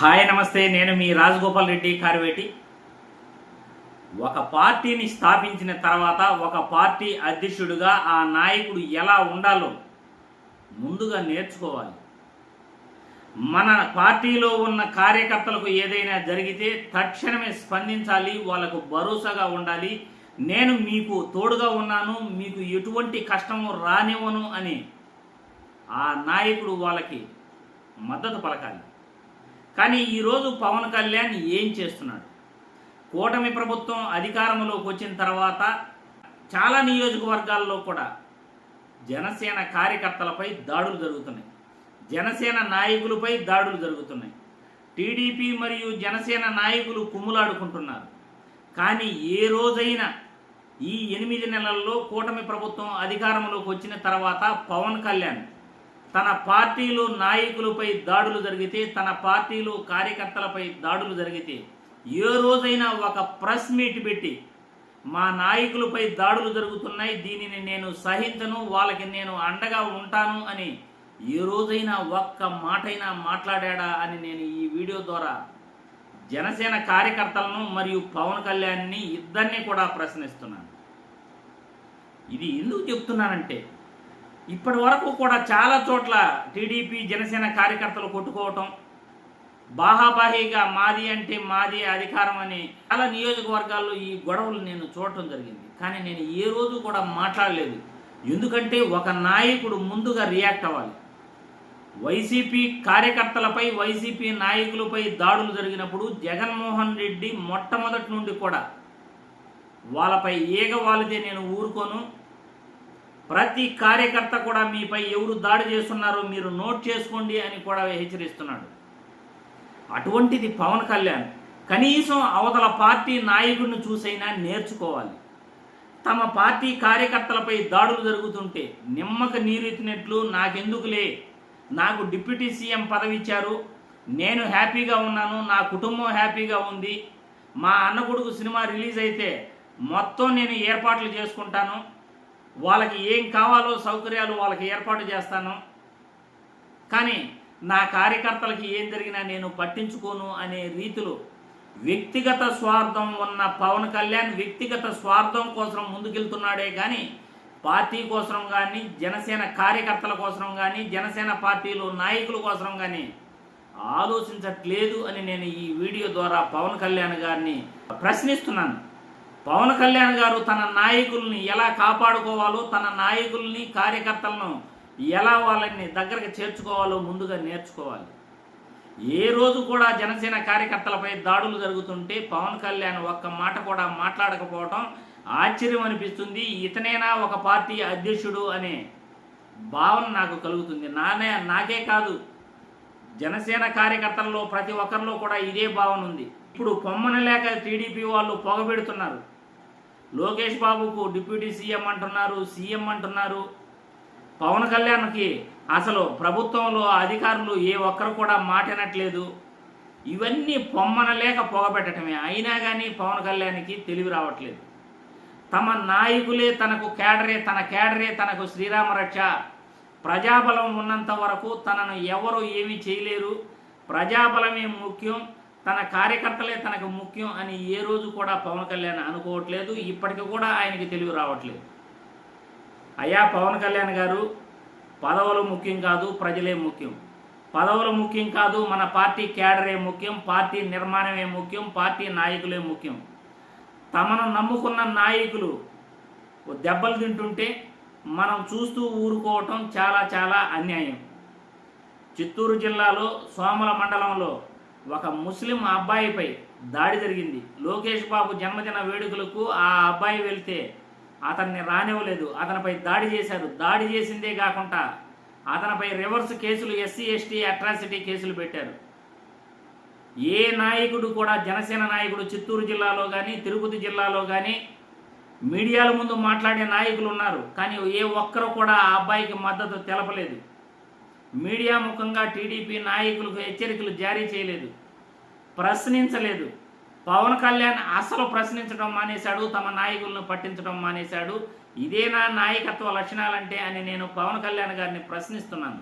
Hi నమస్తే, నేను మీ రాజగోపాల్ రెడ్డి కార్వేటి. ఒక పార్టీని స్థాపించిన తర్వాత ఒక పార్టీ అధ్యక్షుడిగా ఆ నాయకుడు ఎలా ఉండాలో ముందుగా నేర్చుకోవాలి. మన పార్టీలో ఉన్న కార్యకర్తలకు ఏదైనా జరిగితే తక్షణమే స్పందించాలి, వాళ్ళకు భరోసాగా ఉండాలి. నేను మీకు తోడుగా ఉన్నాను, మీకు ఎటువంటి కష్టము రానివ్వను అని ఆ నాయకుడు వాళ్ళకి మద్దతు పలకాలి. కానీ ఈరోజు పవన్ కళ్యాణ్ ఏం చేస్తున్నాడు? కూటమి ప్రభుత్వం అధికారంలోకి వచ్చిన తర్వాత చాలా నియోజకవర్గాల్లో కూడా జనసేన కార్యకర్తలపై దాడులు జరుగుతున్నాయి, జనసేన నాయకులపై దాడులు జరుగుతున్నాయి. టీడీపీ మరియు జనసేన నాయకులు కుమ్ములాడుకుంటున్నారు. కానీ ఏ రోజైనా ఈ 8 నెలల్లో కూటమి ప్రభుత్వం అధికారంలోకి వచ్చిన తర్వాత పవన్ కళ్యాణ్ తన పార్టీలో నాయకులపై దాడులు జరిగితే, తన పార్టీలో కార్యకర్తలపై దాడులు జరిగితే ఏ రోజైనా ఒక ప్రెస్ మీట్ పెట్టి మా నాయకులపై దాడులు జరుగుతున్నాయి, దీనిని నేను సహించను, వాళ్ళకి నేను అండగా ఉంటాను అని ఏ రోజైనా ఒక్క మాటైనా మాట్లాడా అని నేను ఈ వీడియో ద్వారా జనసేన కార్యకర్తలను మరియు పవన్ కళ్యాణ్ని ఇద్దరిని కూడా ప్రశ్నిస్తున్నాను. ఇది ఎందుకు చెప్తున్నానంటే, ఇప్పటి వరకు కూడా చాలా చోట్ల టీడీపీ జనసేన కార్యకర్తలు కొట్టుకోవటం, బాహాబాహీగా మాది అంటే మాది అధికారం అని చాలా నియోజకవర్గాల్లో ఈ గొడవలు నేను చూడటం జరిగింది. కానీ నేను ఏ రోజు కూడా మాట్లాడలేదు. ఎందుకంటే ఒక నాయకుడు ముందుగా రియాక్ట్ అవ్వాలి. వైసీపీ కార్యకర్తలపై, వైసీపీ నాయకులపై దాడులు జరిగినప్పుడు జగన్మోహన్ రెడ్డి మొట్టమొదటి నుండి కూడా వాళ్ళపై ఈగ వాలితే నేను ఊరుకోను, ప్రతి కార్యకర్త కూడా మీపై ఎవరు దాడి చేస్తున్నారో మీరు నోట్ చేసుకోండి అని కూడా హెచ్చరిస్తున్నాడు. అటువంటిది పవన్ కళ్యాణ్ కనీసం అవతల పార్టీ నాయకుడిని చూసైనా నేర్చుకోవాలి. తమ పార్టీ కార్యకర్తలపై దాడులు జరుగుతుంటే నిమ్మక నీరెత్తినట్లు నాకెందుకులే, నాకు డిప్యూటీ సీఎం పదవి ఇచ్చారు, నేను హ్యాపీగా ఉన్నాను, నా కుటుంబం హ్యాపీగా ఉంది, మా అన్న కొడుకు సినిమా రిలీజ్ అయితే మొత్తం నేను ఏర్పాట్లు చేసుకుంటాను, వాళ్ళకి ఏం కావాలో సౌకర్యాలు వాళ్ళకి ఏర్పాటు చేస్తాను, కానీ నా కార్యకర్తలకి ఏం జరిగినా నేను పట్టించుకోను అనే రీతిలో వ్యక్తిగత స్వార్థం ఉన్న పవన్ కళ్యాణ్ వ్యక్తిగత స్వార్థం కోసం ముందుకెళ్తున్నాడే కానీ పార్టీ కోసం కానీ, జనసేన కార్యకర్తల కోసం కానీ, జనసేన పార్టీలో నాయకుల కోసం కానీ ఆలోచించట్లేదు అని నేను ఈ వీడియో ద్వారా పవన్ కళ్యాణ్ గారిని ప్రశ్నిస్తున్నాను. పవన్ కళ్యాణ్ గారు తన నాయకుల్ని ఎలా కాపాడుకోవాలో, తన నాయకుల్ని కార్యకర్తలను ఎలా వాళ్ళని దగ్గరకు చేర్చుకోవాలో ముందుగా నేర్చుకోవాలి. ఏ రోజు కూడా జనసేన కార్యకర్తలపై దాడులు జరుగుతుంటే పవన్ కళ్యాణ్ ఒక్క మాట కూడా మాట్లాడకపోవడం ఆశ్చర్యం అనిపిస్తుంది. ఇతనేనా ఒక పార్టీ అధ్యక్షుడు అనే భావన నాకు కలుగుతుంది. నాకే కాదు, జనసేన కార్యకర్తల్లో ప్రతి ఒక్కరిలో కూడా ఇదే భావన ఉంది. ఇప్పుడు పొమ్మన లేక టీడీపీ వాళ్ళు పొగబెడుతున్నారు. లోకేష్ బాబుకు డిప్యూటీ సీఎం అంటున్నారు, సీఎం అంటున్నారు. పవన్ కళ్యాణ్కి అసలు ప్రభుత్వంలో అధికారులు ఏ ఒక్కరు కూడా మాటినట్లేదు. ఇవన్నీ పొమ్మన లేక పొగబెట్టడమే. అయినా కానీ పవన్ కళ్యాణ్కి తెలివి రావట్లేదు. తమ నాయకులే తనకు కేడరే, తన కేడరే తనకు శ్రీరామరక్ష, ప్రజాబలం ఉన్నంత వరకు తనను ఎవరు ఏమీ చేయలేరు, ప్రజాబలమే ముఖ్యం, తన కార్యకర్తలే తనకు ముఖ్యం అని ఏ రోజు కూడా పవన్ కళ్యాణ్ అనుకోవట్లేదు. ఇప్పటికి కూడా ఆయనకి తెలివి రావట్లేదు. అయ్యా పవన్ కళ్యాణ్ గారు, పదవులు ముఖ్యం కాదు, ప్రజలే ముఖ్యం. పదవులు ముఖ్యం కాదు, మన పార్టీ కేడరే ముఖ్యం, పార్టీ నిర్మాణమే ముఖ్యం, పార్టీ నాయకులే ముఖ్యం. తమను నమ్ముకున్న నాయకులు దెబ్బలు తింటుంటే మనం చూస్తూ ఊరుకోవటం చాలా చాలా అన్యాయం. చిత్తూరు జిల్లాలో సోమల మండలంలో ఒక ముస్లిం అబ్బాయిపై దాడి జరిగింది. లోకేష్ బాబు జన్మదిన వేడుకలకు ఆ అబ్బాయి వెళ్తే అతన్ని రానివ్వలేదు, అతనిపై దాడి చేశారు. దాడి చేసిందే కాకుండా అతనిపై రివర్స్ కేసులు, ఎస్సీ ఎస్టీ అట్రాసిటీ కేసులు పెట్టారు. ఏ నాయకుడు కూడా, జనసేన నాయకుడు చిత్తూరు జిల్లాలో కానీ, తిరుపతి జిల్లాలో కానీ మీడియాల ముందు మాట్లాడే నాయకులు ఉన్నారు. కానీ ఏ ఒక్కరు కూడా ఆ అబ్బాయికి మద్దతు తెలపలేదు. మీడియా ముఖంగా టీడీపీ నాయకులకు హెచ్చరికలు జారీ చేయలేదు, ప్రశ్నించలేదు. పవన్ కళ్యాణ్ అసలు ప్రశ్నించడం మానేశాడు, తమ నాయకులను పట్టించడం మానేశాడు. ఇదేనా నాయకత్వ లక్షణాలంటే అని నేను పవన్ కళ్యాణ్ గారిని ప్రశ్నిస్తున్నాను.